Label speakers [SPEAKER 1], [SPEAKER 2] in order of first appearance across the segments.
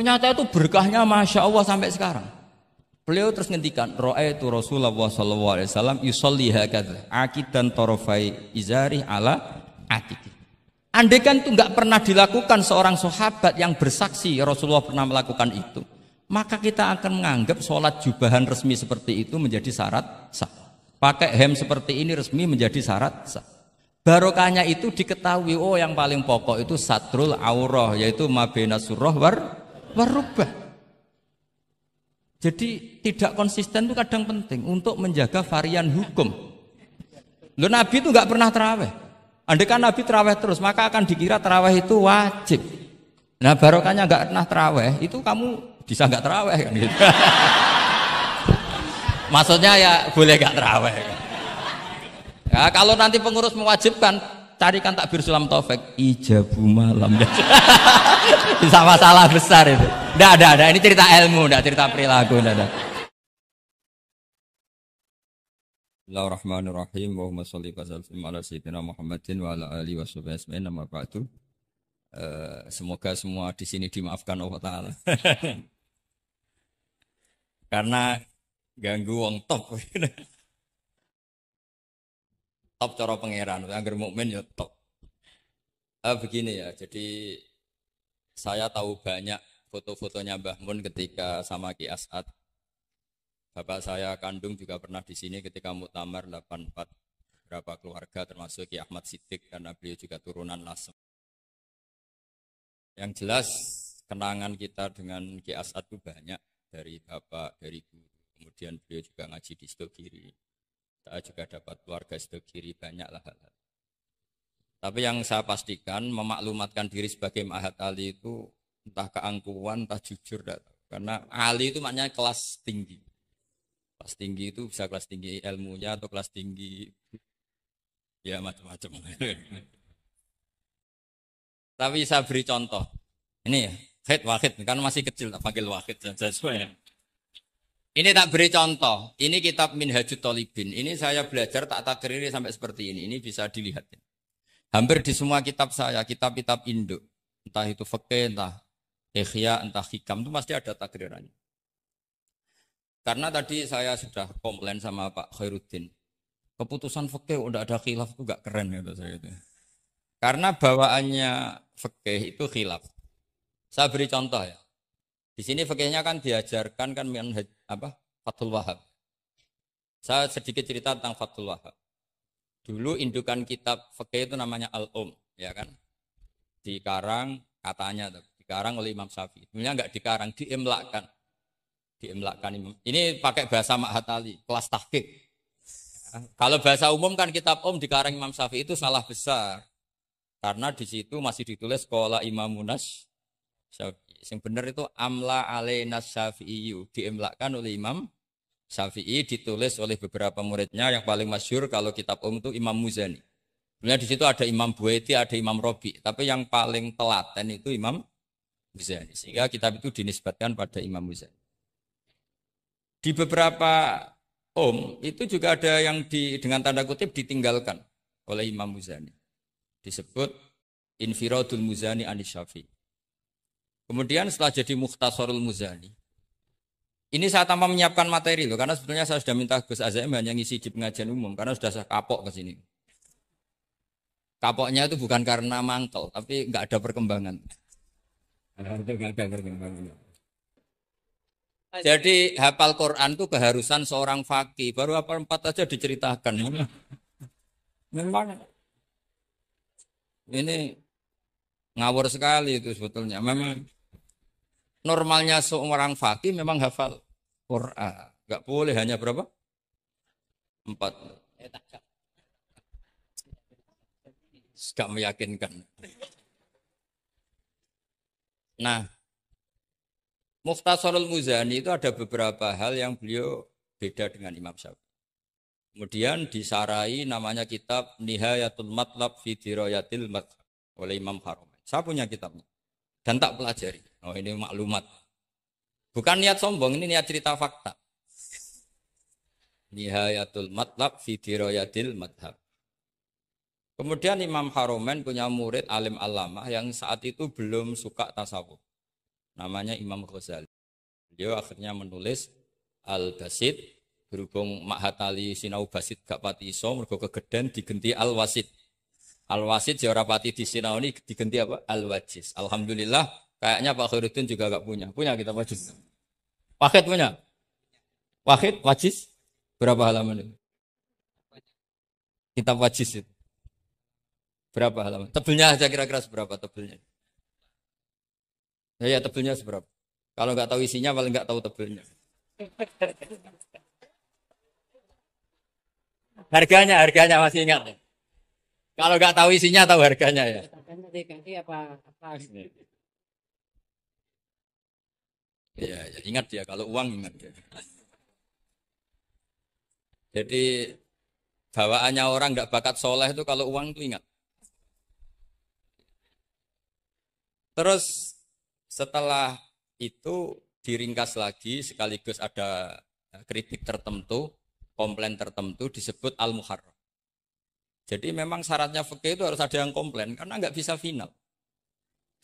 [SPEAKER 1] Ternyata itu berkahnya Masya Allah sampai sekarang. Beliau terus ngendikan, ra'aitu Rasulullah sallallahu alaihi wasallam yusolli hakadha aqidan tarafai izari ala atiqi. Andai kan itu enggak pernah dilakukan seorang sahabat yang bersaksi Rasulullah pernah melakukan itu, maka kita akan menganggap sholat jubahan resmi seperti itu menjadi syarat sah. Pakai hem seperti ini resmi menjadi syarat sah. Barokahnya itu diketahui, oh yang paling pokok itu satrul aurah, yaitu mabena surah warubah. Jadi tidak konsisten itu kadang penting untuk menjaga varian hukum. Loh, Nabi itu nggak pernah terawih. Andai kan Nabi terawih terus, maka akan dikira terawih itu wajib. Nah barokahnya nggak pernah terawih, itu kamu bisa nggak terawih kan gitu. Maksudnya ya boleh nggak terawih. Ya, kalau nanti pengurus mewajibkan, carikan takbir sulam taufik ijabu malam. Bisa masalah besar itu. Nggak ada. Ini cerita ilmu, nggak cerita perilaku. Nggak. Bismillahirrahmanirrahim. Allahumma sholli wa sallim ala sayyidina Muhammadin wa ala alihi washabihi ajmain. Amma ba'du. Semoga semua di sini dimaafkan Allah Ta'ala. Karena ganggu wong top. Top cara pangeran, angger mukmin ya top. Begini ya, jadi saya tahu banyak foto-fotonya Mbah Mun ketika sama Ki As'ad. Bapak saya kandung juga pernah di sini ketika muktamar 84 berapa keluarga termasuk Ki Ahmad Siddiq karena beliau juga turunan Lasem. Yang jelas kenangan kita dengan Ki As'ad itu banyak dari bapak, dari guru. Kemudian beliau juga ngaji di Stokiri. Saya juga dapat keluarga Stokiri, banyaklah hal-hal. Tapi yang saya pastikan memaklumatkan diri sebagai Ma'had Ali itu entah keangkuhan, entah jujur. Karena Ali itu maknanya kelas tinggi. Kelas tinggi itu bisa kelas tinggi ilmunya atau kelas tinggi ya macam-macam. Tapi saya beri contoh. Ini ya, Wahid kan masih kecil, tak panggil Wahid sesuai. Ini tak beri contoh. Ini kitab Minhajut Thalibin. Ini saya belajar tak takriri sampai seperti ini. Ini bisa dilihat. Hampir di semua kitab saya, kitab-kitab induk, entah itu fikih, entah ihya, entah hikam, itu pasti ada takrirannya. Karena tadi saya sudah komplain sama Pak Khairuddin. Keputusan fikih udah ada khilaf itu gak keren kata saya itu. Karena bawaannya fikih itu khilaf. Saya beri contoh ya. Di sini fikihnya kan diajarkan kan Fathul Wahab. Saya sedikit cerita tentang Fathul Wahab. Dulu indukan kitab fikih itu namanya Al-Um, ya kan? Dikarang katanya, dikarang oleh Imam Syafi'i. Sebenarnya enggak dikarang, diimlakkan. Ini pakai bahasa Ma'had Ali, kelas tahqiq. Kalau bahasa umum kan kitab dikarang Imam Syafi'i itu salah besar. Karena di situ masih ditulis qala Imamunas Syafi'i. Yang benar itu amla alainas Syafi'i, diimlakkan oleh Imam Syafi'i, ditulis oleh beberapa muridnya. Yang paling masyhur kalau kitab itu Imam Muzani. Sebenarnya di situ ada Imam Buaiti, ada Imam Robi, tapi yang paling telaten itu Imam Muzani. Sehingga kitab itu dinisbatkan pada Imam Muzani. Di beberapa itu juga ada yang dengan tanda kutip ditinggalkan oleh Imam Muzani. Disebut Infiradul Muzani anis Syafi'i. Kemudian setelah jadi Mukhtasarul Muzani, ini saya tanpa menyiapkan materi loh, karena sebetulnya saya sudah minta Gus Azaim hanya ngisi di pengajian umum, karena sudah saya kapok ke sini. Kapoknya itu bukan karena mangkel, tapi nggak ada perkembangan. Jadi hafal Quran itu keharusan seorang faqih, baru hafal 4 aja diceritakan. Memang ini ngawur sekali itu sebetulnya. Memang normalnya seorang faqih memang hafal Quran. Enggak boleh hanya berapa? 4. Enggak meyakinkan. Nah, Mukhtasarul Muzani itu ada beberapa hal yang beliau beda dengan Imam Syafi'i. Kemudian disarai namanya kitab Nihayatul Matlab fi Dirayatil Madhab oleh Imam Haram. Saya punya kitabnya dan tak pelajari. Oh, ini maklumat. Bukan niat sombong, ini niat cerita fakta. Nihayatul Matlab fi Dirayatil Madhab. Kemudian Imam Haromen punya murid alim alamah yang saat itu belum suka tasawuf. namanya Imam Ghazali. Beliau akhirnya menulis Al-Basit, berhubung Ma'hatali sinau basit gak pati iso, mergo kegeden digenti Al-Wasit. Al-Wasit ya ora pati disinau ini digenti apa? Al-Wajiz. Alhamdulillah, kayaknya Pak Khairuddin juga gak punya. Punya kita Wajiz. Wahid punya? Wahid, Wajiz? Berapa halaman itu? Kitab Wajiz itu. Berapa halaman? Tebelnya aja kira-kira seberapa tebelnya? Ya, tebelnya seberapa? Kalau nggak tahu isinya, paling nggak tahu tebelnya. Harganya masih ingat. Kalau nggak tahu isinya, tahu harganya ya. Iya, ya, ingat dia. Kalau uang ingat dia. Jadi bawaannya orang nggak bakat soleh itu kalau uang itu ingat. Terus setelah itu diringkas lagi sekaligus ada kritik tertentu, komplain tertentu disebut al-muharrar. Jadi memang syaratnya fikih itu harus ada yang komplain karena nggak bisa final.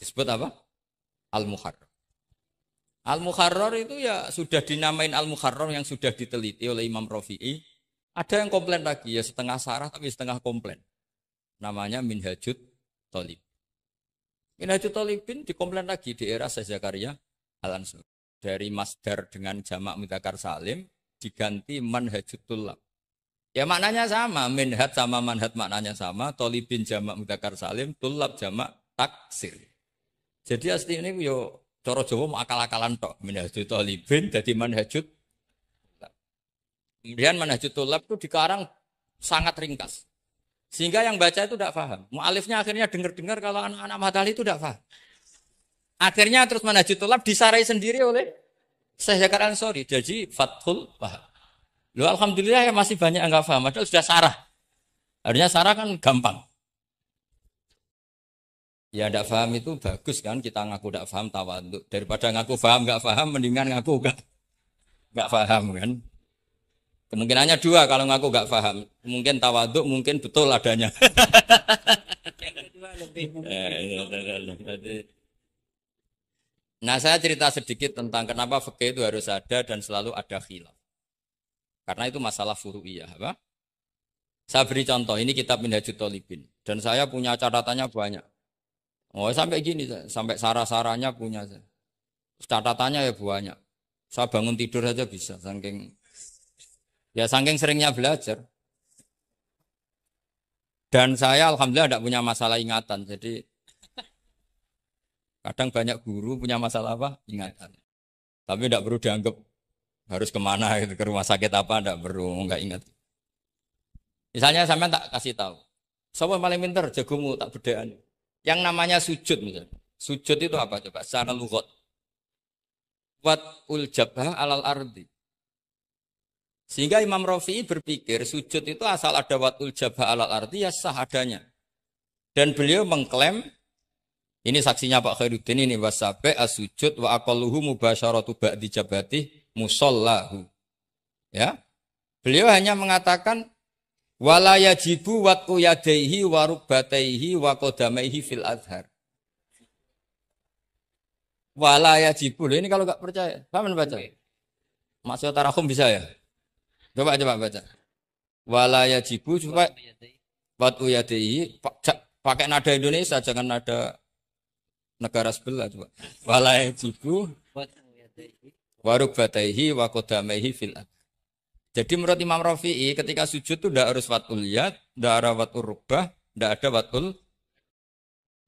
[SPEAKER 1] Disebut apa? Al-muharrar. Al-muharrar itu ya sudah dinamain al-muharrar yang sudah diteliti oleh Imam Rafi'i. Ada yang komplain lagi ya setengah sarah tapi setengah komplain. Namanya Minhajut Thalib. Minhajut Thalibin dikomplain lagi di era Syekh Zakaria Al-Ansori. Dari masdar dengan jamak mudzakkar salim diganti manhajut tullab. Ya maknanya sama, minhaj sama manhaj maknanya sama, thalibin jamak mudzakkar salim, tullab jamak taksir. Jadi asli ini yo cara Jawa mau akal-akalan tok, minhajut thalibin jadi manhajut. Kemudian manhajut tullab itu dikarang sangat ringkas. Sehingga yang baca itu tidak paham. Mu'alifnya akhirnya dengar-dengar kalau anak-anak Matahari itu tidak paham. Akhirnya terus manhajut tullab disarai sendiri oleh Syekh Zakaria Al-Ansori. Jadi Fathul paham. Loh alhamdulillah ya masih banyak yang nggak paham. Padahal sudah sarah. Harusnya sarah kan gampang. Ya tidak paham itu bagus kan. Kita ngaku tidak paham tawadhu. Daripada ngaku paham nggak paham, mendingan ngaku nggak paham kan. Kemungkinannya dua kalau ngaku nggak paham. Mungkin tawadhu, mungkin betul adanya. Nah saya cerita sedikit tentang kenapa fikih itu harus ada dan selalu ada khilaf. Karena itu masalah furu'iyah. Apa? Saya beri contoh, ini kitab Minhajut Thalibin. Dan saya punya catatannya banyak. Oh sampai gini, sampai sarah-sarahnya punya. Catatannya ya banyak. Saya bangun tidur saja bisa, saking seringnya belajar. Dan saya alhamdulillah tidak punya masalah ingatan. Jadi kadang banyak guru punya masalah apa? Ingatan. Tapi tidak perlu dianggap harus kemana gitu, ke rumah sakit apa, tidak perlu, nggak ingat. Misalnya sampai tak kasih tahu. Siapa paling pintar? Jagomu tak bedaan. Yang namanya sujud misalnya. Sujud itu apa coba? Secara lughat. Wat'ul jabhah alal ardi. Sehingga Imam Rafi'i berpikir sujud itu asal ada wat'ul jabhah alal ardi ya sah adanya. Dan beliau mengklaim, ini saksinya Pak Khairuddin ini, wasabe as-sujud wa aqalluhu mubasyaratu ba'di jabati musallahu. Ya. Beliau hanya mengatakan wala yajibu wat'u yadaihi wa rukbataihi wa qadamaihi fil azhar. Wala yajibu. Ini kalau enggak percaya, paham baca? Maksud tarahum bisa ya? Coba baca. Wala yajibu supaya wat'u yadaihi pakai nada Indonesia jangan nada negara sebelah coba. Wala yajibu waruk bataihi wa qadamaihi fil ard. Jadi menurut Imam Rafi'i ketika sujud itu tidak harus watul yad, tidak ada watul rukbah, tidak ada watul.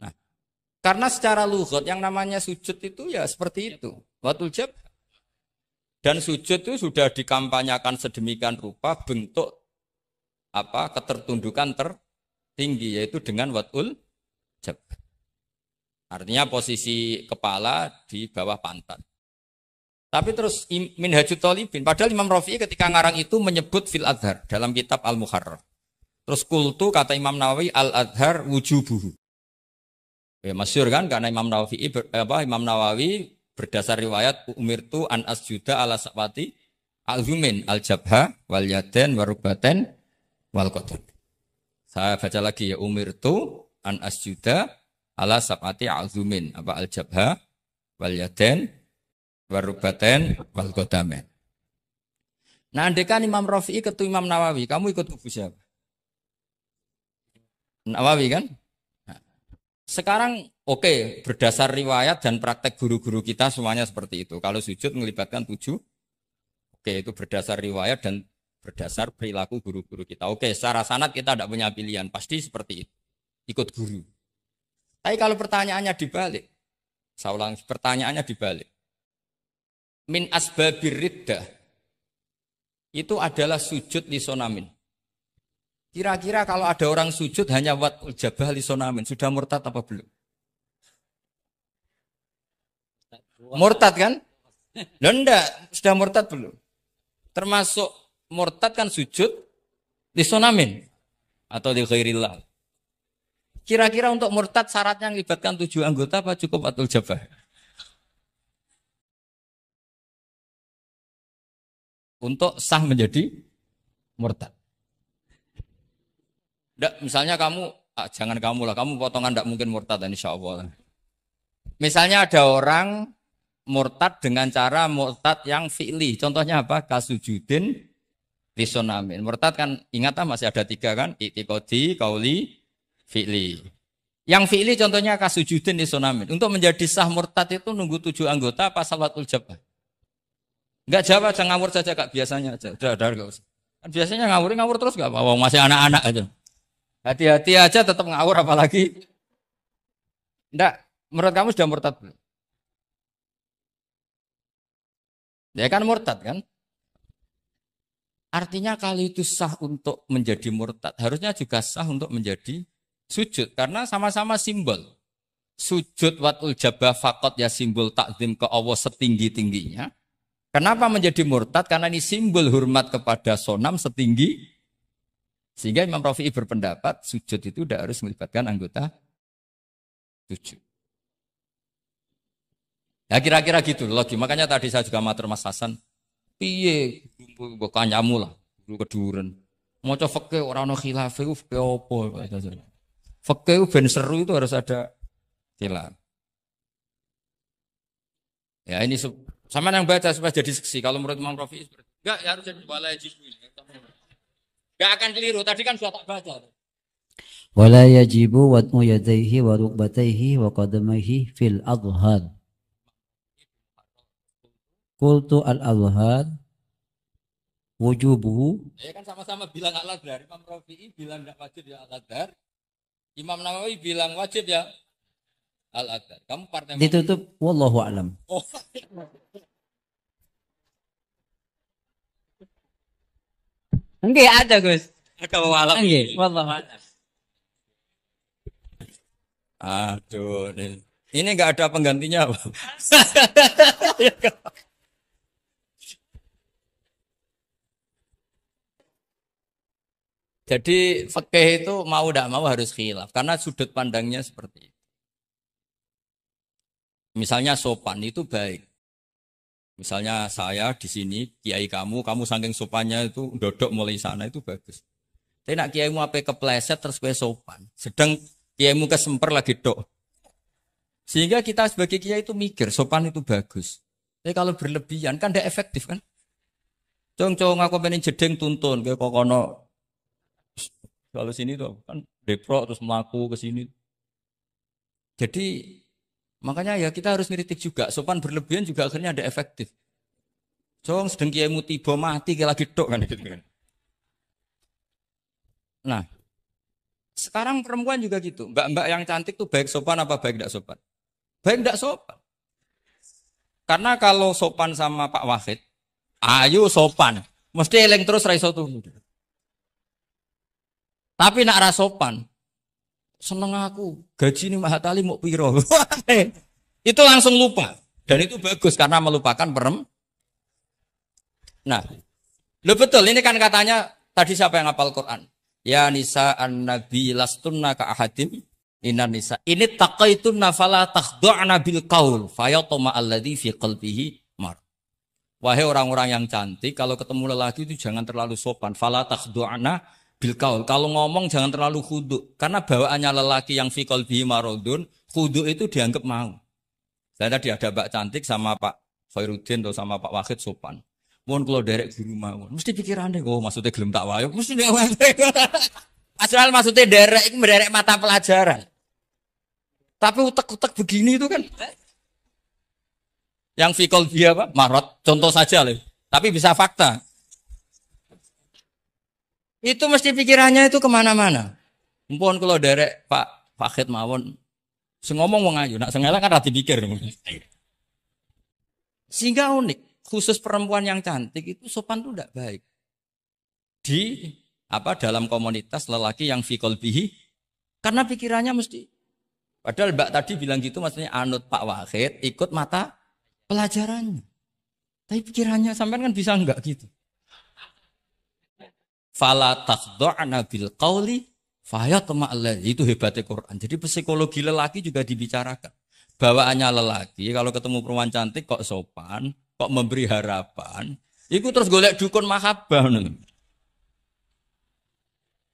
[SPEAKER 1] Nah, karena secara lughat yang namanya sujud itu ya seperti itu, watul jab. Dan sujud itu sudah dikampanyakan sedemikian rupa bentuk apa ketertundukan tertinggi yaitu dengan watul jab. Artinya posisi kepala di bawah pantat. Tapi terus Minhajut Thalibin, padahal Imam Rafi'i ketika ngarang itu menyebut fil adhar dalam kitab Al-Muharrar. Terus kultu kata Imam Nawawi al-adhar wujubuhu. Ya masyhur kan karena Imam Nawawi berdasar riwayat umirtu an asjuda ala sabati al-zumin al-jabha wal yaden warubaten wal qadam. Saya baca lagi ya umirtu an asjuda ala sabati al-zumin apa al-jabha wal yaden warubaten wal qadamen. Nah, andekan Imam Rafi'i ketemu Imam Nawawi, kamu ikut kubu siapa? Nawawi kan? Nah, sekarang oke, berdasar riwayat dan praktek guru-guru kita semuanya seperti itu. Kalau sujud melibatkan 7, oke itu berdasar riwayat dan berdasar perilaku guru-guru kita. Oke, secara sanad kita tidak punya pilihan, pasti seperti itu. Ikut guru. Tapi kalau pertanyaannya dibalik, saya ulang, pertanyaannya dibalik. Min asbabir riddah itu adalah sujud lisonamin. Kira-kira kalau ada orang sujud hanya watul jabah lisonamin, sudah murtad apa belum? Murtad kan? Loh enggak, sudah murtad belum? Termasuk murtad kan sujud lisonamin atau li ghairillah. Kira-kira untuk murtad syaratnya melibatkan 7 anggota apa cukup watul jabah? Untuk sah menjadi murtad. Nggak, misalnya kamu, jangan kamu lah, kamu potongan tidak mungkin murtad insya Allah. Misalnya ada orang murtad dengan cara murtad yang fi'li. Contohnya apa? Kasujudin lisonamin. Murtad kan, ingat masih ada 3 kan? I'tiqadi, qauli, fi'li. Yang fi'li contohnya kasujudin lisonamin. Untuk menjadi sah murtad itu nunggu 7 anggota apa salawatul jabah? Enggak jawab, jangan ngawur saja kak, biasanya aja. Udah, enggak usah. Kan biasanya ngawur terus enggak apa-apa, masih anak-anak aja. Hati-hati aja tetap ngawur apalagi. Enggak, menurut kamu sudah murtad belum? Ya kan murtad kan? Artinya kalau itu sah untuk menjadi murtad, harusnya juga sah untuk menjadi sujud. Karena sama-sama simbol. Sujud watul jabah fakot ya simbol takzim ke Allah setinggi-tingginya. Kenapa menjadi murtad? Karena ini simbol hormat kepada sonam setinggi. Sehingga Imam Rafi'i berpendapat sujud itu tidak harus melibatkan anggota sujud. Ya kira-kira gitu logi. Makanya tadi saya juga matur Mas Hasan. Piye kanyamu lah, guru keduren. Maca fikih ora ono khilaf iku fikih opo? Fikih ben seru itu harus ada khilaf. Ya ini sama yang baca supaya jadi seksi. Kalau menurut Imam Rafi'i enggak ya harus jadi wala yajibu. Enggak akan keliru. Tadi kan sudah tak baca.
[SPEAKER 2] Wala yajibu wad'u yadayhi wa rukbatayhi wa qadamaihi fil adhhar. Qultu al-adhhar wujubuhu.
[SPEAKER 1] Ya kan sama-sama bilang al-adhar. Imam Rafi'i bilang enggak wajib ya al-adhar. Imam Nawawi bilang wajib ya al-adhar. Kamu partai
[SPEAKER 2] ditutup wallahu a'lam.
[SPEAKER 1] Oh.
[SPEAKER 2] Enggak ada, Gus.
[SPEAKER 1] Agak walak.
[SPEAKER 2] Enggak, wallahu a'lam.
[SPEAKER 1] Aduh, ini enggak ada penggantinya. Jadi fikih itu mau tidak mau harus khilaf karena sudut pandangnya seperti itu. Misalnya sopan itu baik. Misalnya saya di sini, kiai kamu saking sopannya itu dodok mulai sana itu bagus. Tapi nak kiaimu apa kepleset terus kue sopan. Sedang kiaimu kesemper lagi dok. Sehingga kita sebagai kiai itu mikir sopan itu bagus. Tapi kalau berlebihan kan tidak efektif kan. Cong aku pengen jedeng tuntun kayak kokono. Kalau sini tuh kan deprok terus melaku ke sini. Jadi makanya ya kita harus ngeritik juga. Sopan berlebihan juga akhirnya ada efektif. Cong sedang kiaimu tiba mati kayak lagi dok kan gitu kan. Nah, sekarang perempuan juga gitu. Mbak-mbak yang cantik tuh baik sopan apa baik tidak sopan? Baik tidak sopan. Karena kalau sopan sama Pak Wahid, ayo sopan. Mesti eling terus raiso tuh. Tapi nak rasopan, seneng aku, gaji ini Mahatali mau piro. Itu langsung lupa. Dan itu bagus karena melupakan Nah, lo betul ini kan katanya tadi siapa yang hafal Quran? Ya nisa an-nabi lastunna ka ahadim inan nisa. Ini taqaitunna fala takhdu'na bil qaul fayatma alladhi fi qalbihi mar. Wahai orang-orang yang cantik, kalau ketemu lelaki itu jangan terlalu sopan. Fala takhdu'na bil qaul. Kalau ngomong jangan terlalu khudu. Karena bawaannya lelaki yang fi qalbihi maradun, khudu itu dianggap mau. Saya tadi ada Mbak Cantik sama Pak Khairuddin atau sama Pak Wahid sopan. Mohon kalau derek guru mawon, mesti pikirannya, oh maksudnya gelem tak wayo, mesti dia asal maksudnya derek itu menderek mata pelajaran. Tapi utek-utek begini itu kan, yang fikol dia apa? Marot, contoh saja loh. Tapi bisa fakta. Itu mesti pikirannya itu kemana-mana. Mohon kalau derek Pak Wahid mawon, ngomong wong ayu, nak sengela kan rati pikir. Sehingga unik, khusus perempuan yang cantik itu sopan itu tidak baik. Di dalam komunitas lelaki yang fikol bihi, karena pikirannya mesti. Padahal Mbak tadi bilang gitu, maksudnya anut Pak Wahid, ikut mata pelajarannya. Tapi pikirannya sampean kan bisa enggak gitu. Fala takhdu'na bil qawli fayatma allazi, itu hebatnya Quran. Jadi psikologi lelaki juga dibicarakan. Bawaannya lelaki kalau ketemu perempuan cantik kok sopan, kok memberi harapan, itu terus golek dukun mahabbah.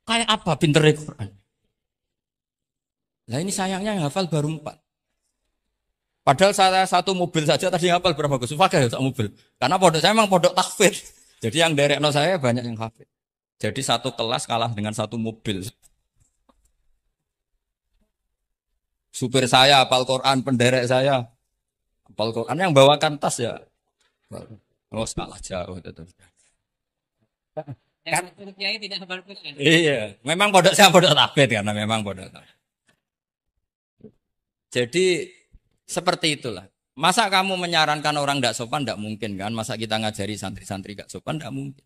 [SPEAKER 1] Kayak apa pinternya Quran? Nah ini sayangnya yang hafal baru 4. Padahal saya satu mobil saja tadi hafal berapa Gus? Pakai satu mobil. Karena pondok saya memang pondok tahfidz. Jadi yang derekno saya banyak yang hafid. Jadi satu kelas kalah dengan satu mobil. Supir saya hafal Quran, penderek saya hafal Quran, yang bawakan tas ya. Oh, kalah jauh itu. Kan kiai tidak hafal Quran. Iya, memang pondok saya pondok tahfidz karena memang pondok tahfidz. Jadi seperti itulah. Masa kamu menyarankan orang tidak sopan? Tidak mungkin kan. Masa kita ngajari santri-santri tidak sopan? Tidak mungkin.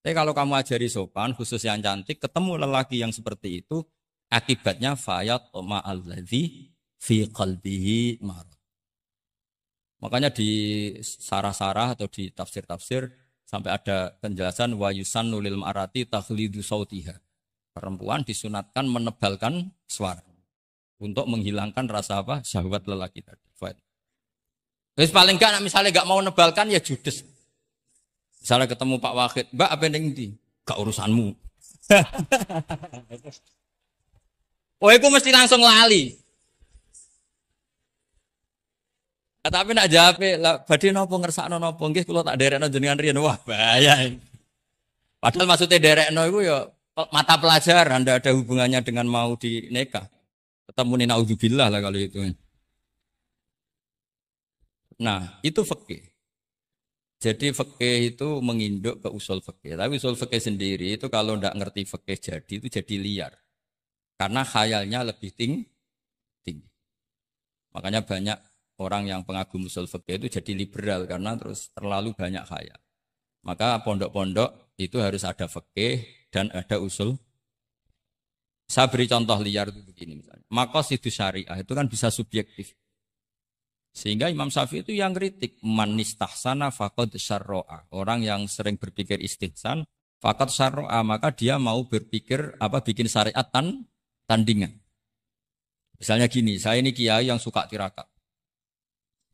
[SPEAKER 1] Tapi kalau kamu ajari sopan, khusus yang cantik, ketemu lelaki yang seperti itu, akibatnya fayat ma'alladzi fi qalbihi marad. Makanya di sarah-sarah atau di tafsir-tafsir sampai ada penjelasan wa yusannu lil mar'ati takhlidu sautiha. Perempuan disunatkan menebalkan suara untuk menghilangkan rasa apa? Syahwat lelaki tadi. Terus paling enggak misalnya enggak mau nebalkan ya judes. Misalnya ketemu Pak Wahid, Mbak apa yang di? Gak urusanmu. Oh itu mesti langsung lali. Tapi nak jawab, badhe napa ngersakno napa nggih kula tak derekno jenengan riyen. Wah bahaya. Padahal maksudnya derekno iku ya mata pelajaran, ndak ada hubungannya dengan mau dinikah. Ketemu ni naudzubillah lah kalau itu. Nah, itu fikih. Jadi fikih itu menginduk ke usul fikih. Tapi usul fikih sendiri itu kalau ndak ngerti fikih jadi itu jadi liar. Karena khayalnya lebih tinggi. Makanya banyak orang yang pengagum usul fikih itu jadi liberal karena terus terlalu banyak khayal. Maka pondok-pondok itu harus ada fikih dan ada usul. Saya beri contoh liar itu begini misalnya. Maqasidus syariah itu kan bisa subjektif. Sehingga Imam Syafi'i itu yang kritik man istahsana faqad syarra'a. Orang yang sering berpikir istihsan faqad syarra'a, maka dia mau berpikir bikin syariat tandingan. Misalnya gini, saya ini kiai yang suka tirakat.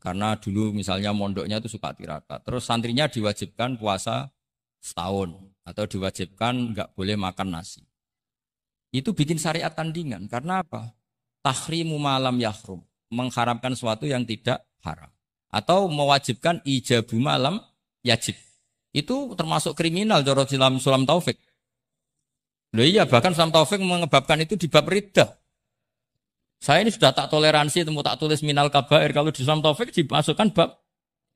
[SPEAKER 1] Karena dulu misalnya mondoknya itu suka tirakat. Terus santrinya diwajibkan puasa setahun atau diwajibkan enggak boleh makan nasi. Itu bikin syariat tandingan. Karena apa? Tahrimu malam yahrum. Mengharamkan sesuatu yang tidak haram. Atau mewajibkan ijabu malam yajib. Itu termasuk kriminal cara Sulam Taufik. Loh iya, bahkan Sulam Taufik mengebabkan itu di bab riddah. Saya ini sudah tak toleransi, temu tak tulis minal kabair. Kalau di Sulam Taufik dimasukkan bab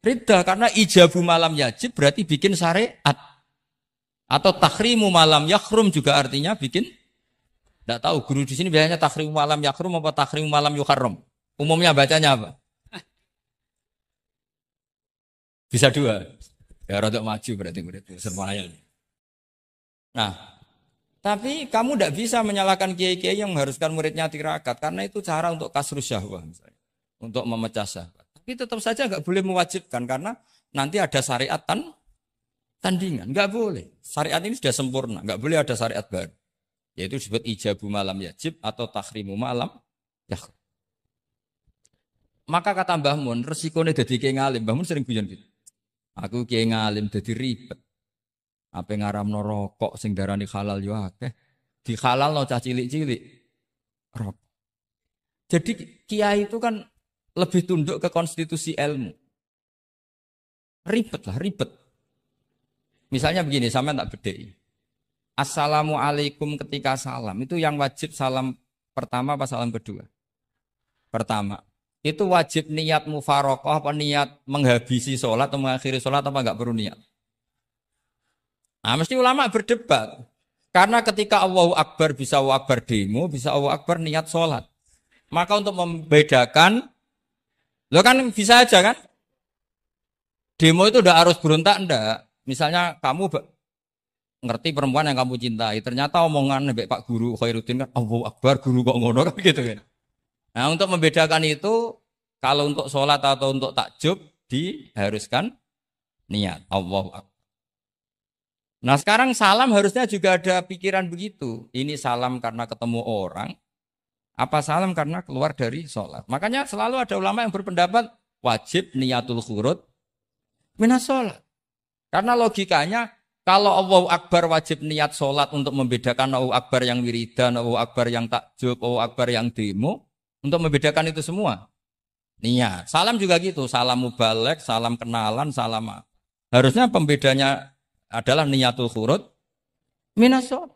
[SPEAKER 1] riddah. Karena ijabu malam yajib berarti bikin syariat. Atau tahrimu malam yakhrum juga artinya bikin. Tidak tahu, guru di sini biasanya tahrimu malam yakhrum apa tahrimu malam yuharram. Umumnya bacanya apa? Bisa dua. Ya rodok maju berarti murid semuanya. Nah, tapi kamu tidak bisa menyalahkan kiai-kiai yang mengharuskan muridnya tirakat karena itu cara untuk kasrus syahwah misalnya, untuk memecah syahwat. Tapi tetap saja nggak boleh mewajibkan karena nanti ada syariat tandingan, nggak boleh. Syariat ini sudah sempurna, nggak boleh ada syariat baru. Yaitu disebut ijabu malam yajib atau tahrimu malam yakhrum. Maka kata Mbah Mun, resikonya jadi kiai ngalim. Mbah Mun sering guyon gitu. Aku kiai ngalim jadi ribet. Apa ngaramno rokok sing darani halal yo akeh. Di halal no cah cilik-cilik. Rokok. Jadi kiai itu kan lebih tunduk ke konstitusi ilmu. Ribet lah, ribet. Misalnya begini, sama tak bedai. Assalamualaikum ketika salam, itu yang wajib salam pertama apa salam kedua? Pertama. Itu wajib niat mufaroqah apa niat menghabisi sholat atau mengakhiri sholat apa enggak perlu niat? Nah, mesti ulama berdebat. Karena ketika Allahu Akbar bisa Allahu Akbar demo, bisa Allahu Akbar niat sholat. Maka untuk membedakan, lo kan bisa aja kan? Demo itu udah harus berontak enggak? Misalnya kamu ngerti perempuan yang kamu cintai, ternyata omongan Mbak Pak Guru Khairuddin kan Allahu Akbar guru kok ngono kan gitu kan. Nah, untuk membedakan itu kalau untuk sholat atau untuk takjub diharuskan niat Allahu Akbar. Nah, sekarang salam harusnya juga ada pikiran begitu. Ini salam karena ketemu orang, apa salam karena keluar dari sholat. Makanya selalu ada ulama yang berpendapat wajib niatul khurud minas sholat. Karena logikanya kalau Allahu Akbar wajib niat sholat untuk membedakan Allahu Akbar yang wiridan, Allahu Akbar yang takjub, Allahu Akbar yang demo, untuk membedakan itu semua. Niat. Salam juga gitu, salam mubalek, salam kenalan, salam apa. Harusnya pembedanya adalah niatul khurud minas sholat.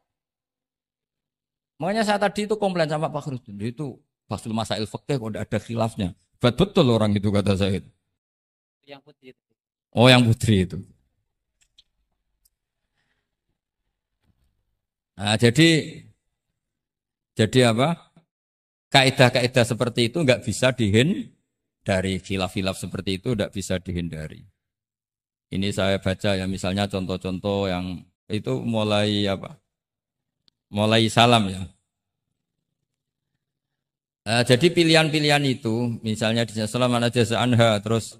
[SPEAKER 1] Makanya saya tadi itu komplain sama Pak Khairuddin, itu Fasul Masail Fikih kok ada khilafnya. Betul orang itu kata saya.
[SPEAKER 2] Yang putih itu.
[SPEAKER 1] Oh, yang putri itu. Nah, jadi apa? Kaidah-kaidah seperti itu nggak bisa dihindari. Khilaf-khilaf seperti itu nggak bisa dihindari. Ini saya baca ya, misalnya contoh-contoh yang itu mulai apa? Mulai salam ya. Nah, jadi pilihan-pilihan itu, misalnya di salam mana jasa anha, terus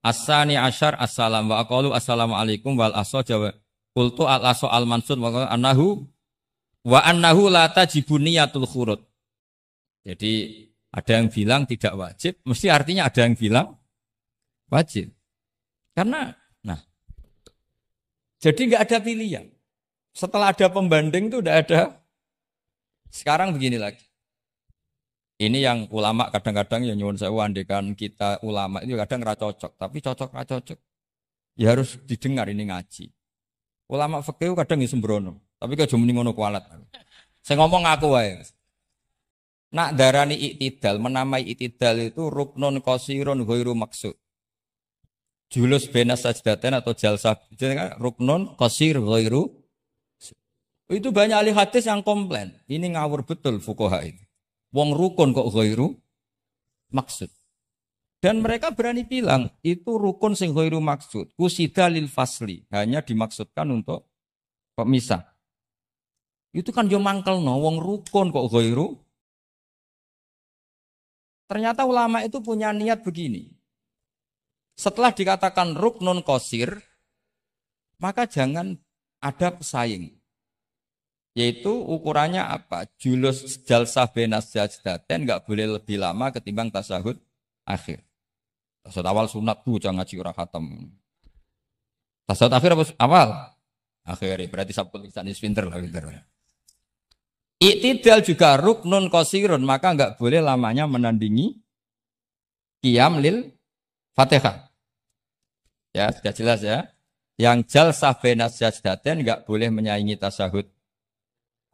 [SPEAKER 1] asani asyar assalam wa aqalu assalamualaikum wal aso jawa kultu al aso al mansur wa annahu la tajibu niyatul khurud. Jadi ada yang bilang tidak wajib, mesti artinya ada yang bilang wajib. Karena, nah, jadi nggak ada pilihan. Setelah ada pembanding itu udah ada. Sekarang begini lagi. Ini yang ulama kadang-kadang ya nyuwun sewu andekan kita ulama itu kadang ra cocok, tapi cocok ra cocok. Ya harus didengar ini ngaji. Ulama fikih kadang ya sembrono, tapi kok muni ngono kualat. Saya ngomong aku wae. Nak darani iktidal, menamai iktidal itu ruknun qasirun ghairu maksud. Julus benas sajdatain atau jalsah, ruknun qasir ghairu. Itu banyak ahli hadis yang komplain. Ini ngawur betul fuqaha itu. Wong rukun kok ghairu maksud. Dan mereka berani bilang itu rukun sing ghairu maksud. Kusida lil fasli, hanya dimaksudkan untuk pemisah. Itu kan yo mangkelno wong rukun kok ghairu. Ternyata ulama itu punya niat begini. Setelah dikatakan ruknun qasir, maka jangan ada pesaing. Yaitu ukurannya apa? Julus jalsah benas sajdatain enggak boleh lebih lama ketimbang tasyahud akhir. Tasyahud awal sunat tuh jangan ngaji ora khatam. Tasyahud akhir apa awal? Akhir berarti sabtu lisan pinter lah pinter. Iktidal juga ruknun qasirun, maka enggak boleh lamanya menandingi qiyam lil Fatihah. Ya, sudah jelas ya. Yang jalsah benas sajdatain enggak boleh menyaingi tasyahud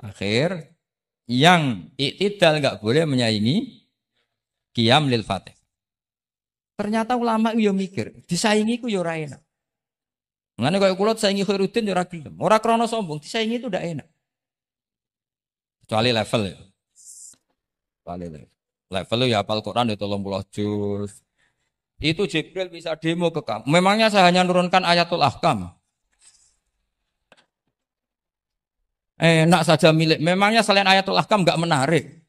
[SPEAKER 1] akhir, yang iktidal enggak boleh menyaingi qiyam lil fatih. Ternyata ulama yo mikir, disaingi ku yo ora enak. Ngene koyo kula saingi Khairuddin yo ora gelem. Ora krana sombong, disaingi itu ndak enak. Kecuali level ya. Kecuali level ya hafal Quran ya 30 juz. Itu Jibril bisa demo ke kamu. Memangnya saya hanya nurunkan ayatul ahkam. Enak saja milik. Memangnya selain ayatul ahkam enggak menarik.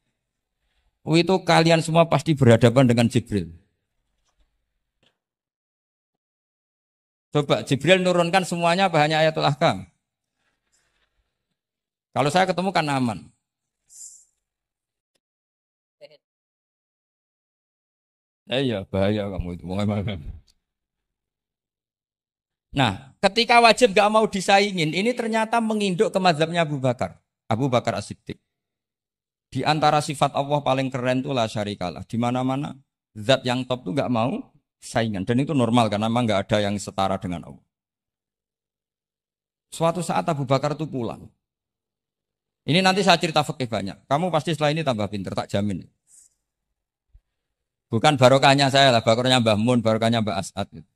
[SPEAKER 1] Itu kalian semua pasti berhadapan dengan Jibril. Coba Jibril nurunkan semuanya apa hanya ayatul ahkam? Kalau saya ketemu kan aman. Iya bahaya kamu itu. Nah, ketika wajib gak mau disaingin, ini ternyata menginduk ke mazhabnya Abu Bakar. Abu Bakar As-Siddiq. Di antara sifat Allah paling keren itu la syarikalah. Di mana-mana Zat yang top itu nggak mau saingan. Dan itu normal karena memang nggak ada yang setara dengan Allah. Suatu saat Abu Bakar itu pulang. Ini nanti saya cerita fikih banyak. Kamu pasti setelah ini tambah pinter, tak jamin. Bukan barokahnya saya lah, barokahnya Mbah Mun, barokahnya Mbah As'ad. Gitu.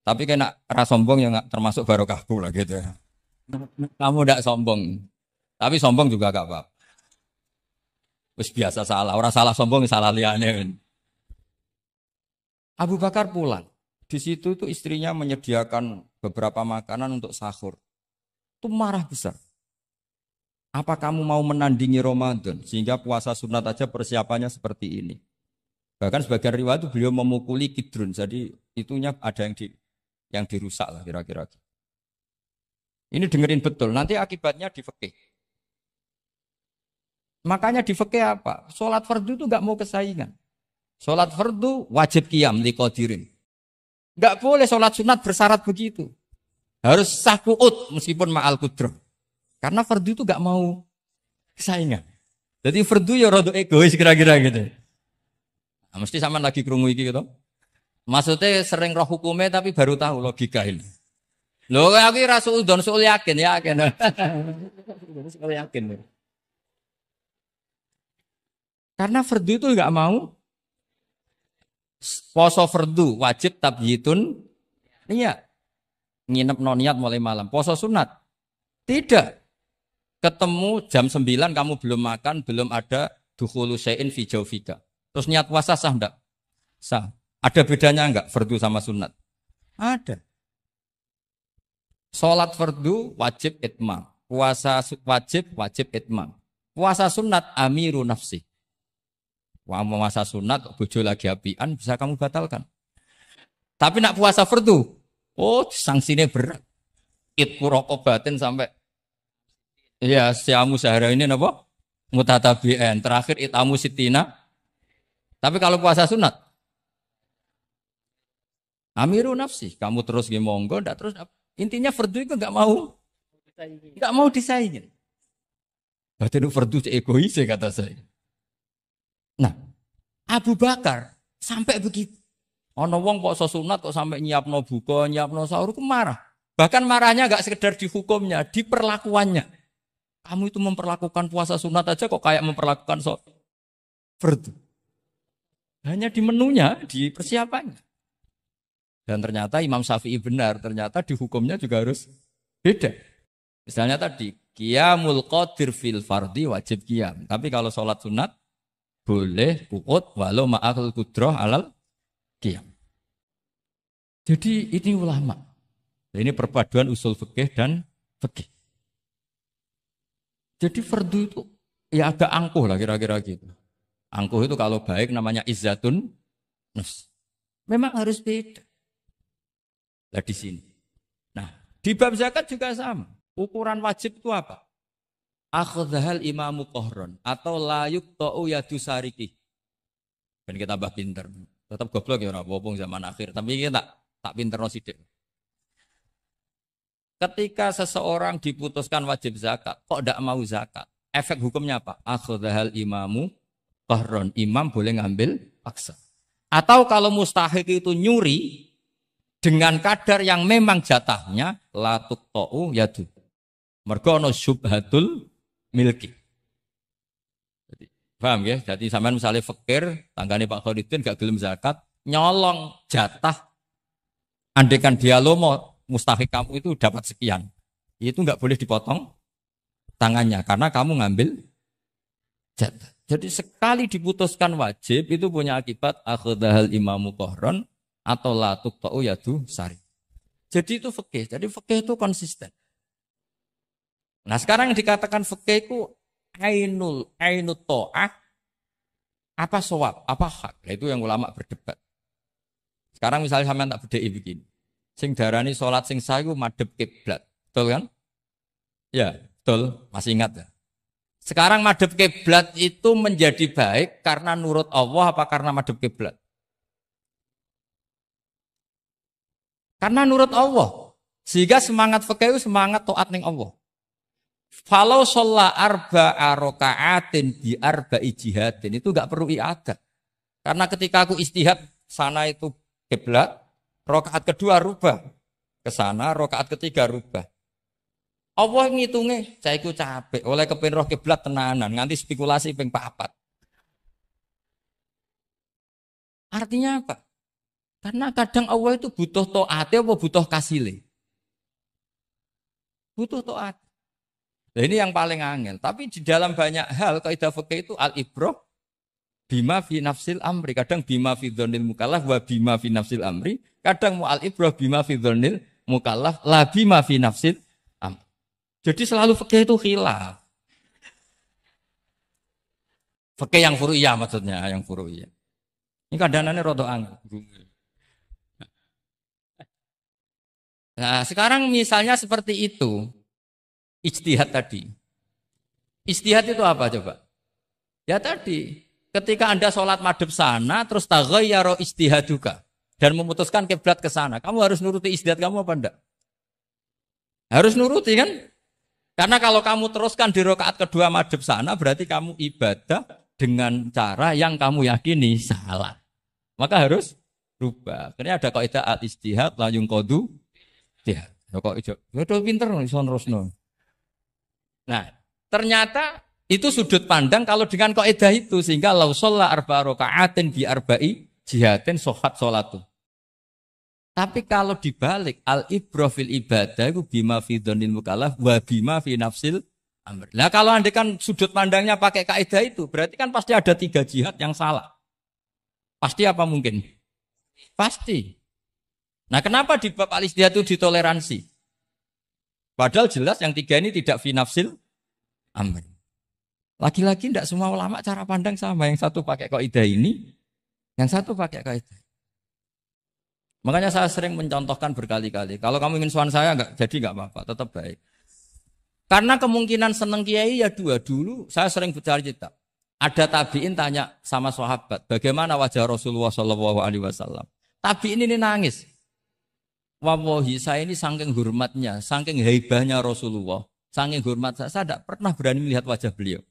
[SPEAKER 1] Tapi kena ras sombong yang termasuk barokahku lah gitu ya. Kamu tidak sombong. Tapi sombong juga gak apa-apa. Terus biasa salah. Orang salah sombong salah liane. Abu Bakar pulang. Di situ itu istrinya menyediakan beberapa makanan untuk sahur. Itu marah besar. Apa kamu mau menandingi Ramadan sehingga puasa sunat aja persiapannya seperti ini? Bahkan sebagian riwayat itu beliau memukuli kidrun. Jadi itunya ada yang dirusak lah kira-kira. Ini dengerin betul. Nanti akibatnya di fikih. Makanya di fikih apa? Sholat fardu itu nggak mau kesaingan. Sholat fardu wajib qiyam liqadirin. Nggak boleh sholat sunat bersyarat begitu. Harus sah qu'ud meskipun ma'al qudrah. Karena fardu itu gak mau kesaingan. Jadi fardu ya rada egois kira-kira gitu. Nah, mesti sama lagi krungu iki gitu. Maksudnya sering roh hukumnya tapi baru tahu logika ini. Loh aku ra suudzon soal yakin. Soal yakin. Karena fardu itu gak mau poso fardu wajib tabyitun niat. Nginep noniat mulai malam. Poso sunat. Tidak. Ketemu jam 9 kamu belum makan, belum ada dukhulu syai'in fi jawfika. Terus niat puasa sah enggak? Sah. Ada bedanya enggak fardu sama sunat? Ada. Salat fardu wajib itmam. Puasa wajib itmam. Puasa sunat amiru nafsi. Wah, puasa sunat bojo lagi apian bisa kamu batalkan. Tapi nak puasa fardu, oh sanksinya berat. Itku rokok batin sampai ya, siamu sehari ini apa? Mutatabi'an. Terakhir itamu sitina. Tapi kalau puasa sunat, amiru nafsi. Kamu terus monggo, enggak terus. Intinya fardu itu enggak mau disaingin. Berarti itu fardu egois kata saya. Nah, Abu Bakar sampai begitu. Ono wong kok sunat kok sampai nyiapno buka, nyiapno sahur itu marah. Bahkan marahnya enggak sekedar di hukumnya, di perlakuannya. Kamu itu memperlakukan puasa sunat aja kok kayak memperlakukan fardu. Hanya di menunya, di persiapannya. Dan ternyata Imam Syafi'i benar, ternyata di hukumnya juga harus beda. Misalnya tadi, qiyamul qadir fil fardi wajib qiyam. Tapi kalau sholat sunat, boleh qu'ud walau ma'akul qudrah alal qiyam. Jadi ini ulama. Ini perpaduan usul fikih dan fikih. Jadi fardu itu ya agak angkuh lah kira-kira gitu. Angkuh itu kalau baik namanya izzatun nafs. Memang harus beda. Nah di sini. Nah di bab zakat juga sama. Ukuran wajib itu apa? Akhdhal imamu qahron atau la yuqta'u yadu sariki. Dan kita tambah pinter. Tetap goblok ya orang bopong zaman akhir. Tapi kita tak pinter no sidik. Ketika seseorang diputuskan wajib zakat, kok tidak mau zakat? Efek hukumnya apa? Akhdhal imamu qahron. Imam boleh ngambil paksa. Atau kalau mustahik itu nyuri dengan kadar yang memang jatahnya la tuqta'u yadu. Mergo ana syubhatul milki. Jadi, paham ya? Jadi sampean misalnya fakir, tanggane Pak Khalidin gak gelem zakat, nyolong jatah. Andaikan dia lomo mustahik kamu itu dapat sekian. Itu enggak boleh dipotong tangannya karena kamu ngambil jatah. Jadi sekali diputuskan wajib itu punya akibat akhdhal imamu qahron atau la tuqta'u yadu sari. Jadi itu fikih. Jadi fikih itu konsisten. Nah, sekarang yang dikatakan fikih itu ainut ta'ah apa shawab, apa hak. Nah, itu yang ulama berdebat. Sekarang misalnya sampean tak bedheki begini. Sing darani salat sing sah iku madhep kiblat. Betul kan? Ya, betul. Masih ingat ya? Sekarang madhep kiblat itu menjadi baik karena nurut Allah apa karena madhep kiblat? Karena nurut Allah. Sehingga semangat fikih itu semangat taat ning Allah. Falau sholla arba'a raka'atin bi arba'i jihadin itu enggak perlu i'adah. Karena ketika aku istihad sana itu kiblat, rakaat kedua rubah ke sana, rakaat ketiga rubah. Allah ngitungnya, saya iku capek, oleh kepen roh kiblat tenanan, nganti spekulasi ping 4. Artinya apa? Karena kadang Allah itu butuh taatnya apa butuh kasile? Butuh taat. Nah, ini yang paling angel. Tapi di dalam banyak hal kaidah fikih itu al-ibrah bima fi nafsil amri. Kadang bima fi dzonil mukallaf wa bima fi nafsil amri. Kadang mu al-ibrah bima fi dzonil mukallaf la bima fi nafsil amri. Jadi selalu fikih itu khilaf. Fikih yang furu'iyah maksudnya, yang furu'iyah. Ini kadang-kadang rada angel. Nah, sekarang misalnya seperti itu. Ijtihad tadi. Ijtihad itu apa coba? Ya tadi, ketika Anda sholat madhab sana, terus taghayyara ijtihaduka dan memutuskan kiblat ke sana, kamu harus nuruti ijtihad kamu apa enggak? Harus nuruti kan? Karena kalau kamu teruskan di rakaat kedua madhab sana, berarti kamu ibadah dengan cara yang kamu yakini salah. Maka harus rubah. Akhirnya ada kaidah al-ijtihad la yunqadu ijtihad. Kok ijo? Yo pinter iso nerusno. Nah, ternyata itu sudut pandang kalau dengan kaidah itu sehingga lau sholla arba raka'atin bi arba'i jihatin sohat sholatu. Tapi kalau dibalik al-ibrah fil ibadah itu bima fi dzonil mukallaf wa bima fi nafsil amr. Nah, kalau Anda kan sudut pandangnya pakai kaidah itu, berarti kan pasti ada 3 jihad yang salah. Pasti apa mungkin? Pasti. Nah, kenapa di bab al-ijtihad itu ditoleransi? Padahal jelas yang 3 ini tidak fi nafsil amr. Lagi-lagi tidak semua ulama cara pandang sama. Yang satu pakai kaidah ini, yang satu pakai kaidah. Makanya saya sering mencontohkan berkali-kali. Kalau kamu ingin suan saya enggak apa-apa, tetap baik. Karena kemungkinan seneng kiai ya 2. Dulu saya sering bercerita. Ada tabiin tanya sama sahabat, bagaimana wajah Rasulullah SAW. Tabiin ini nangis. Wallahi saya ini saking hormatnya, saking haibahnya Rasulullah, saking hormat saya tidak pernah berani melihat wajah beliau.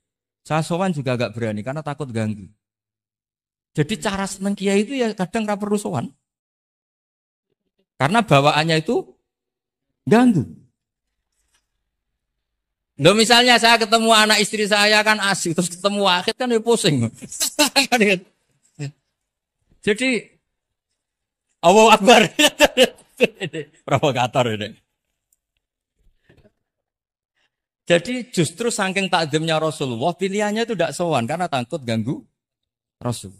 [SPEAKER 1] Saya sowan juga agak berani karena takut ganggu. Jadi cara seneng kiai itu ya kadang nggak perlu sowan. Karena bawaannya itu ganggu. Loh misalnya saya ketemu anak istri saya kan asik, terus ketemu Wahid kan ya pusing. Jadi Allahu Akbar. Provokator ini. Jadi justru saking takdimnya Rasulullah, pilihannya itu tidak sowan karena takut ganggu Rasul.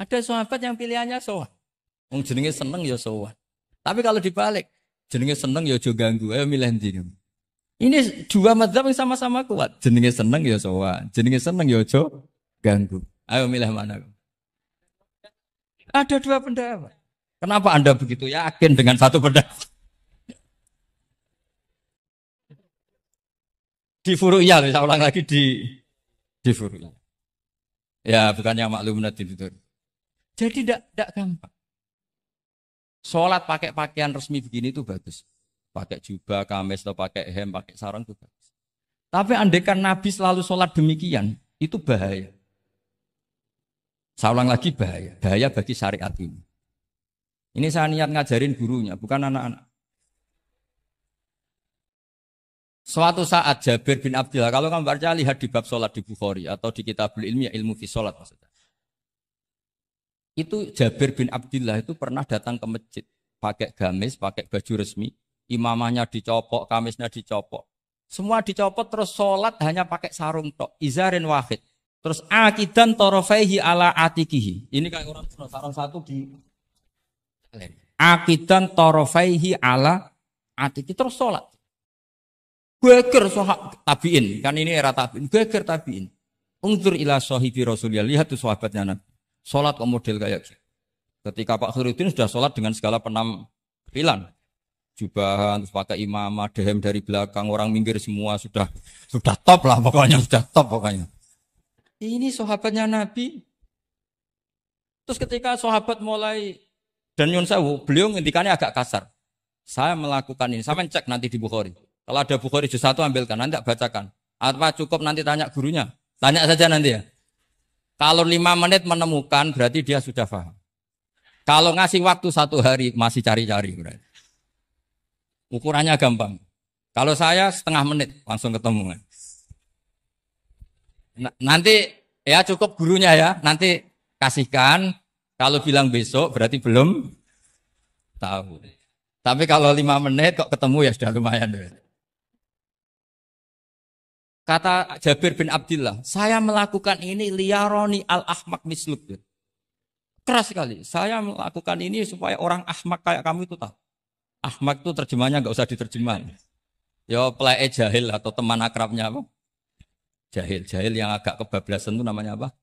[SPEAKER 1] Ada sahabat yang pilihannya sowan. Wong jenenge seneng ya sowan. Tapi kalau dibalik, jenenge seneng ya aja ganggu, ayo milih ndi. Ini 2 mazhab yang sama-sama kuat. Jenenge seneng ya sowan, jenenge seneng ya aja ganggu. Ayo milih mana? Ada 2 pendapat. Kenapa Anda begitu yakin dengan satu pendapat? Di furu'iyah, saya ulang lagi di furu'iyah. Ya, bukannya maklum nanti itu. Jadi tidak gampang. Sholat pakai pakaian resmi begini itu bagus. Pakai jubah, kamis, atau pakai hem, pakai sarung itu bagus. Tapi andaikan Nabi selalu sholat demikian, itu bahaya. Saya ulang lagi bahaya. Bahaya bagi syariat ini. Ini saya niat ngajarin gurunya, bukan anak-anak. Suatu saat Jabir bin Abdillah, kalau kamu baca lihat di bab sholat di Bukhari atau di Kitabul Ilmi, ilmu fi sholat maksudnya. Itu Jabir bin Abdillah itu pernah datang ke masjid, pakai gamis, pakai baju resmi, imamahnya dicopok, kamisnya dicopok. Semua dicopot terus sholat hanya pakai sarung tok, izarin wahid. Terus akidan torofaihi ala atikihi. Ini kayak orang sarung satu di akidan torofaihi ala atiki terus sholat. Geger sahabat tabiin, kan ini era tabiin, geger tabiin. Ungzur ila sahibi Rasulullah, lihat tuh sahabatnya Nabi. Sholat kok model kayak gitu. Ketika Pak Khairuddin sudah sholat dengan segala penampilan. Jubahan, terus pakai imamah, dehem dari belakang, orang minggir semua sudah top lah pokoknya, sudah top pokoknya. Ini sahabatnya Nabi. Terus ketika sahabat mulai dan nyun sewu, beliau ngendikannya agak kasar. Saya melakukan ini, saya cek nanti di Bukhari. Kalau ada Bukhari juz 1 ambilkan, nanti bacakan. Apa cukup nanti tanya gurunya? Tanya saja nanti ya. Kalau 5 menit menemukan berarti dia sudah paham. Kalau ngasih waktu 1 hari masih cari-cari berarti. Ukurannya gampang. Kalau saya setengah menit langsung ketemu. Nanti ya cukup gurunya ya. Nanti kasihkan. Kalau bilang besok berarti belum tahu. Tapi kalau 5 menit kok ketemu ya sudah lumayan. Kata Jabir bin Abdullah, saya melakukan ini liyaroni al-ahmak misluk. Keras sekali. Saya melakukan ini supaya orang ahmak kayak kamu itu tahu. Ahmak itu terjemahnya nggak usah diterjemah. Ya pelai jahil atau teman akrabnya apa? Jahil. Jahil yang agak kebablasan itu namanya apa?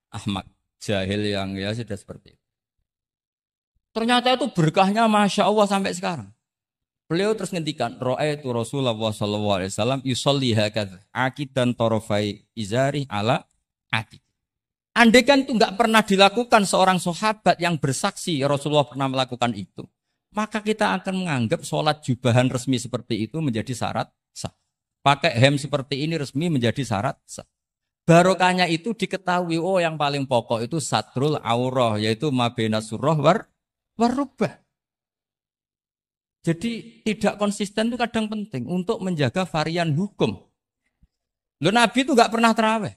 [SPEAKER 1] Ahmak. Jahil yang ya sudah seperti itu. Ternyata itu berkahnya Masya Allah sampai sekarang. Beliau terus ngendikan, ra'aitu Rasulullah sallallahu alaihi wasallam yusolli hakadza aqidan tarafai izari ala aqid. Andai kan itu enggak pernah dilakukan seorang sahabat yang bersaksi Rasulullah pernah melakukan itu, maka kita akan menganggap sholat jubahan resmi seperti itu menjadi syarat sah. Pakai hem seperti ini resmi menjadi syarat sah. Barokahnya itu diketahui, oh yang paling pokok itu satrul aurah, yaitu mabena surah warubah. Jadi tidak konsisten itu kadang penting untuk menjaga varian hukum. Loh, Nabi itu nggak pernah terawih.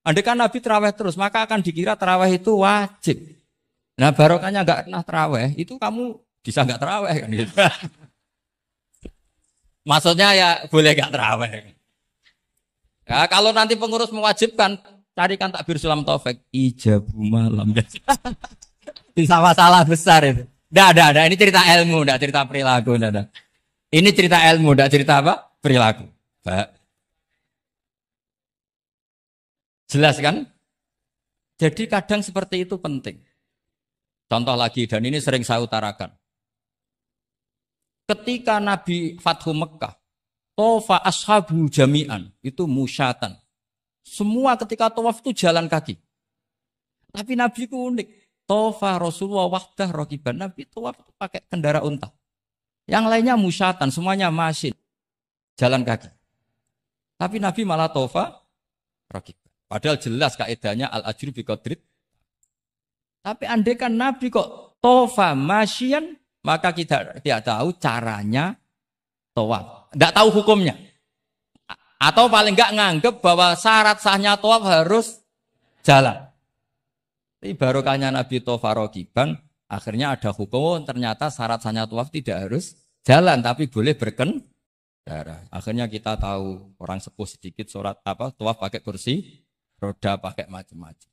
[SPEAKER 1] Andai kan Nabi terawih terus, maka akan dikira terawih itu wajib. Nah barokahnya nggak pernah terawih, itu kamu bisa nggak terawih kan gitu. Maksudnya ya boleh nggak terawih. Ya, kalau nanti pengurus mewajibkan, carikan takbir sulam taufik, ijabu malam. Bisa masalah besar itu. Nggak, ini cerita ilmu, nggak cerita perilaku, nggak. Ini cerita ilmu, nggak cerita apa? Perilaku. Pak. Jelas kan? Jadi kadang seperti itu penting. Contoh lagi, dan ini sering saya utarakan. Ketika Nabi Fathu Mekah, tofa ashabu jami'an, itu musyatan. Semua ketika tawaf itu jalan kaki. Tapi Nabi itu unik. Tofa Rasulullah wahdah rokiban. Nabi tawaf itu pakai kendaraan unta. Yang lainnya musyatan, semuanya masin. Jalan kaki. Tapi Nabi malah tofa rokiban. Padahal jelas kaidahnya al-ajru biqadrit. Tapi andai kan Nabi kok tofa masyian, maka kita tidak tahu caranya tawaf. Tidak tahu hukumnya. Atau paling enggak nganggep bahwa syarat sahnya tawaf harus jalan. Tapi barokahnya Nabi tofa rokiban, akhirnya ada hukum, ternyata syarat sahnya tawaf tidak harus jalan, tapi boleh berkendara. Akhirnya kita tahu orang sepuh sedikit surat apa tawaf pakai kursi roda, pakai macam-macam.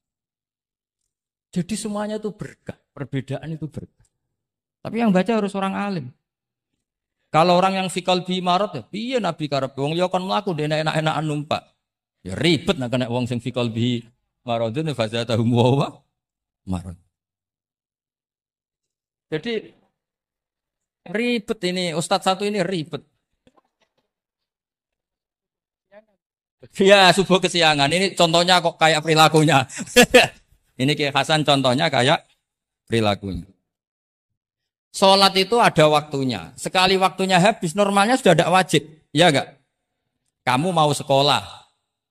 [SPEAKER 1] Jadi semuanya itu berkah, perbedaan itu berkah. Tapi yang baca harus orang alim. Kalau orang yang fikal bi marot ya, piye Nabi karep wong ya kon mlaku dene enak-enakan numpak. Ya ribet nek kena wong sing fikal bi marodun fazatahum wa marot. Jadi ribet ini Ustadz satu ini ribet. Ya subuh kesiangan. Ini contohnya kok kayak perilakunya. Ini Kiai Hasan contohnya kayak perilakunya. Sholat itu ada waktunya. Sekali waktunya habis, normalnya sudah tidak wajib. Ya enggak? Kamu mau sekolah.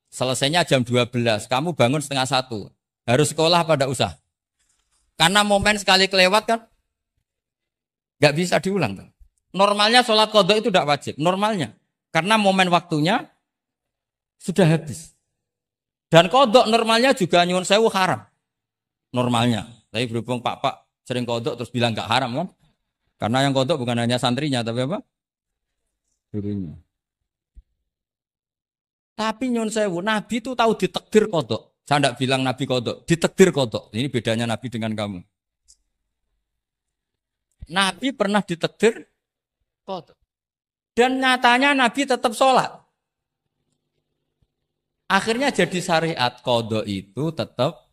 [SPEAKER 1] Selesainya jam 12. Kamu bangun setengah 1. Harus sekolah pada usah. Karena momen sekali kelewat kan nggak bisa diulang. Normalnya sholat qadha itu tidak wajib. Normalnya. Karena momen waktunya sudah habis. Dan qadha normalnya juga nyuwun sewu haram. Normalnya. Tapi berhubung Pak sering qadha terus bilang nggak haram kan? Karena yang qadha bukan hanya santrinya tapi apa? Gurunya. Tapi nyuwun sewu, Nabi itu tahu ditakdir qadha. Saya tidak bilang Nabi qadha, ditakdir qadha. Ini bedanya Nabi dengan kamu. Nabi pernah ditakdir qadha. Dan nyatanya Nabi tetap sholat. Akhirnya jadi syariat qadha itu tetap.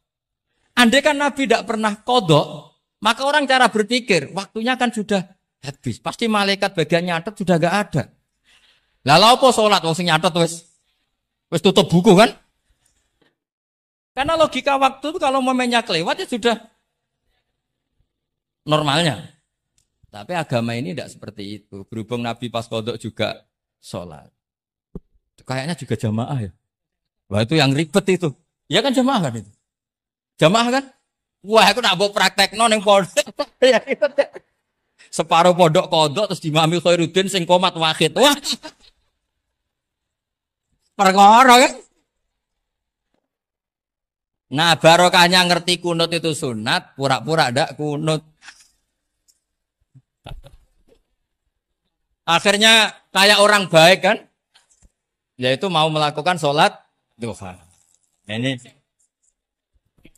[SPEAKER 1] Andai kan Nabi tidak pernah qadha, maka orang cara berpikir, waktunya kan sudah habis. Pasti malaikat bagian nyatet sudah enggak ada. Lah lha apa salat wong sing nyatet wis tutup buku kan? Karena logika waktu itu kalau momennya kelewat ya sudah normalnya. Tapi agama ini tidak seperti itu. Berhubung Nabi pas qadha juga sholat. Kayaknya juga jamaah ya. Wah itu yang ribet itu. Ya kan jamaah kan itu. Jamaah kan? Wah, aku nak mbok praktekno ning pondok. Ya, separuh pondok kodok terus dimami Khairuddin sing komat wahid. Wah. Perkara kan? Nah, barokahnya ngerti kunut itu sunat, pura-pura ndak kunut. Akhirnya kayak orang baik kan? Yaitu mau melakukan sholat duha. Ini,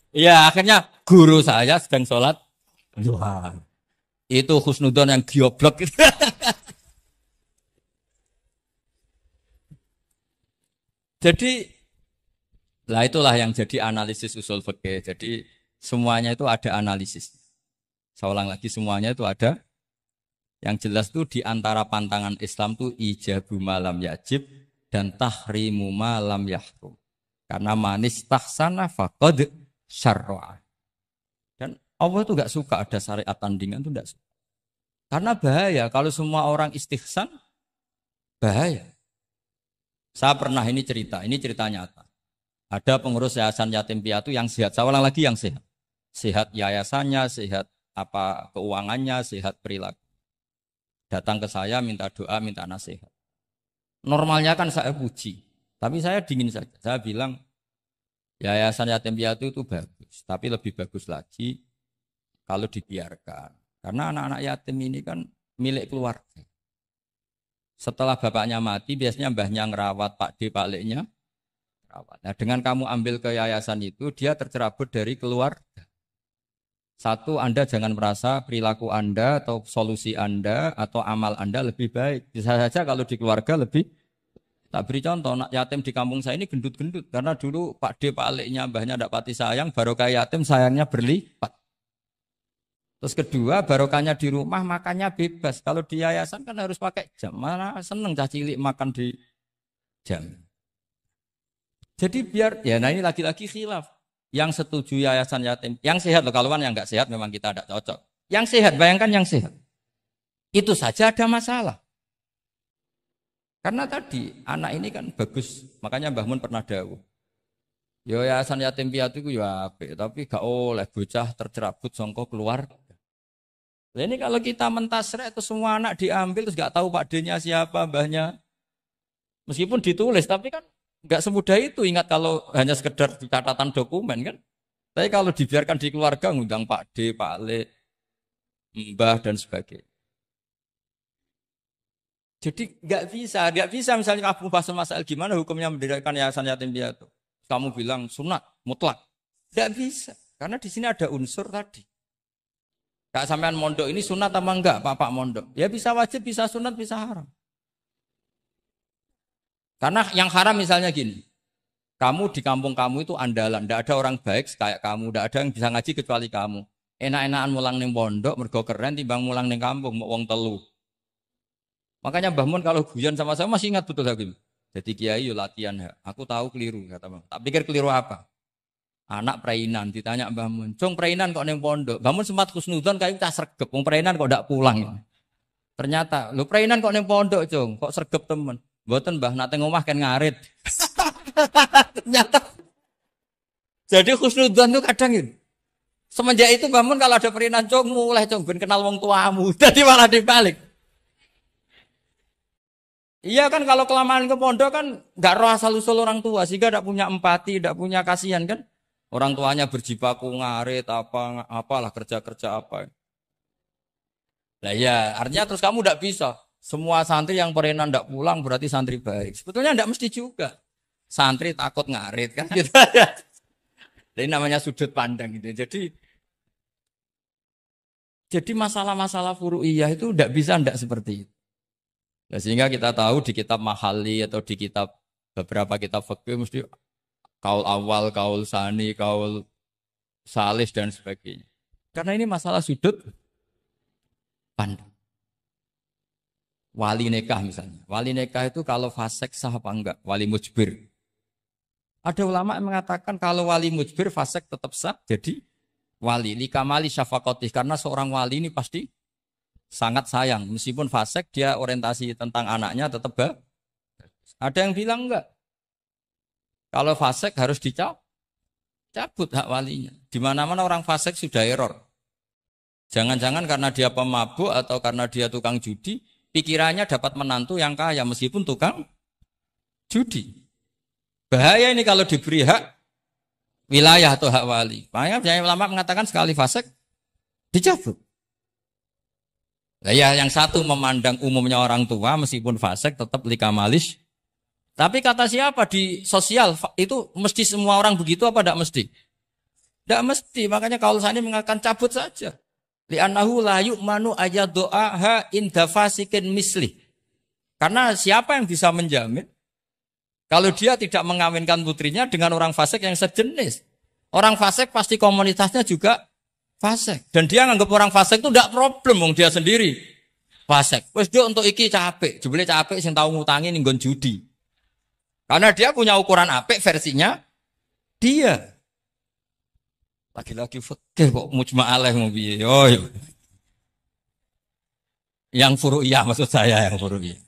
[SPEAKER 1] ya akhirnya guru saya sedang sholat duha. Itu husnudon yang gioblok. Jadi, lah itulah yang jadi analisis usul fikih. Jadi semuanya itu ada analisis. Saya ulang lagi, semuanya itu ada. Yang jelas tuh di antara pantangan Islam tuh ijabu malam yajib dan tahrimu malam yahrum. Karena manis tahsana faqad syarra'a. Dan Allah tuh gak suka ada syariat tandingan tuh gak suka. Karena bahaya kalau semua orang istihsan, bahaya. Saya pernah ini cerita nyata. Ada pengurus yayasan yatim piatu yang sehat. Saya ulang lagi yang sehat. Sehat yayasannya, sehat apa keuangannya, sehat perilaku. Datang ke saya minta doa, minta nasihat. Normalnya kan saya puji, tapi saya dingin saja. Saya bilang yayasan yatim piatu itu bagus, tapi lebih bagus lagi kalau dibiarkan. Karena anak-anak yatim ini kan milik keluarga. Setelah bapaknya mati, biasanya mbahnya ngerawat, Pak D, Pak Leknya rawat. Nah, dengan kamu ambil ke yayasan itu, dia tercerabut dari keluarga. Satu, Anda jangan merasa perilaku Anda atau solusi Anda atau amal Anda lebih baik. Bisa saja kalau di keluarga lebih. Tak beri contoh, anak yatim di kampung saya ini gendut-gendut. Karena dulu Pak D, Pak Leknya, mbahnya tidak pati sayang, barokah yatim sayangnya berlipat. Terus kedua, barokahnya di rumah makannya bebas. Kalau di yayasan kan harus pakai jam. Mana seneng cacilik makan di jam. Jadi biar, ya nah ini lagi-lagi khilaf. Yang setuju yayasan yatim, yang sehat loh, kalau yang nggak sehat memang kita tidak cocok. Yang sehat, bayangkan yang sehat. Itu saja ada masalah. Karena tadi anak ini kan bagus, makanya Mbah Mun pernah dawuh. Yo yayasan yatim piatu itu ya apik, tapi gak oleh bocah tercerabut songko keluar. Nah, ini kalau kita mentasrek itu semua anak diambil terus gak tahu Pak D-nya siapa, mbahnya. Meskipun ditulis, tapi kan nggak semudah itu. Ingat kalau hanya sekedar catatan dokumen kan. Tapi kalau dibiarkan di keluarga ngundang Pak D, Pak Le, Mbah dan sebagainya. Jadi nggak bisa misalnya aku bahas masalah gimana hukumnya mendirikan yayasan yatim piatu. Kamu bilang sunat mutlak, nggak bisa. Karena di sini ada unsur tadi. Kak sampean mondok ini sunat apa enggak, Pak mondok? Ya bisa wajib, bisa sunat, bisa haram. Karena yang haram misalnya gini, kamu di kampung kamu itu andalan, tidak ada orang baik kayak kamu, tidak ada yang bisa ngaji kecuali kamu. Enak-enakan mulang ning pondok, mergo keren timbang mulang ning kampung, mau wong telu. Makanya Mbah Mun kalau guyon sama saya masih ingat betul lagi. Jadi kiai yo latihan ya. Aku tahu keliru kata Mbah. Tak pikir keliru apa? Anak perainan ditanya Mbah Mun, "Cung perainan kok ning pondok?" Mbah Mun sempat husnudzon kayak kita sregep, wong perainan kok ndak pulang. Ternyata, "Lho perainan kok ning pondok, Cung? Kok sregep temen?" Mboten Mbah, nate ngomah kan ngarit. Ternyata. Jadi husnudzon itu kadang itu. Semenjak itu Mbah Mun kalau ada perinan Cung mulai Cung ben kenal wong tuamu. Jadi malah dibalik. Iya kan kalau kelamaan ke pondok kan enggak roh asal usul orang tua sehingga enggak punya empati, enggak punya kasihan kan. Orang tuanya berjibaku ngarit apalah kerja-kerja apa. Lah ya, artinya terus kamu enggak bisa. Semua santri yang perinan tidak pulang berarti santri baik. Sebetulnya tidak mesti juga. Santri takut ngarit kan gitu. Ini namanya sudut pandang gitu. Jadi masalah-masalah furu'iyah itu tidak bisa tidak seperti itu. Nah, sehingga kita tahu di kitab Mahali atau di kitab beberapa kitab fikih mesti kaul awal, kaul sani, kaul salis dan sebagainya. Karena ini masalah sudut pandang. Wali nikah misalnya. Wali nikah itu kalau fasik sah apa enggak? Wali mujbir. Ada ulama yang mengatakan kalau wali mujbir fasik tetap sah. Jadi wali likamali syafaqatih. Karena seorang wali ini pasti sangat sayang. Meskipun fasik dia orientasi tentang anaknya tetap bagus. Ada yang bilang enggak. Kalau fasik harus dicap. cabut hak walinya. Di mana-mana orang fasik sudah error. Jangan-jangan karena dia pemabuk atau karena dia tukang judi, pikirannya dapat menantu yang kaya meskipun tukang judi. Bahaya ini kalau diberi hak wilayah atau hak wali. Makanya ulama mengatakan sekali fasik dicabut. Nah, ya yang satu memandang umumnya orang tua meskipun fasik tetap likamalis. Tapi kata siapa di sosial itu mesti semua orang begitu apa tidak mesti? Tidak mesti. Makanya kalau saya mengatakan cabut saja. Li'annahu la yu'manu ayadu'aha inda fasikin misli. Karena siapa yang bisa menjamin kalau dia tidak mengawinkan putrinya dengan orang fasik yang sejenis. Orang fasik pasti komunitasnya juga fasik. Dan dia nganggap orang fasik itu tidak problem, dia sendiri fasik. Wes dia untuk iki capek, jebule capek sing tau ngutangi ning nggon judi. Karena dia punya ukuran apik versinya dia. Lagi-lagi fikih kok mujma'alah mau piye. Yo. Yang furu'iyah maksud saya yang furu'iyah.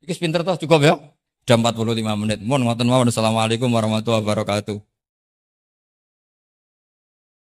[SPEAKER 1] Iki pinter toh cukup ya. Jam 45 menit. Mohon ngoten mawon. Assalamualaikum warahmatullahi wabarakatuh.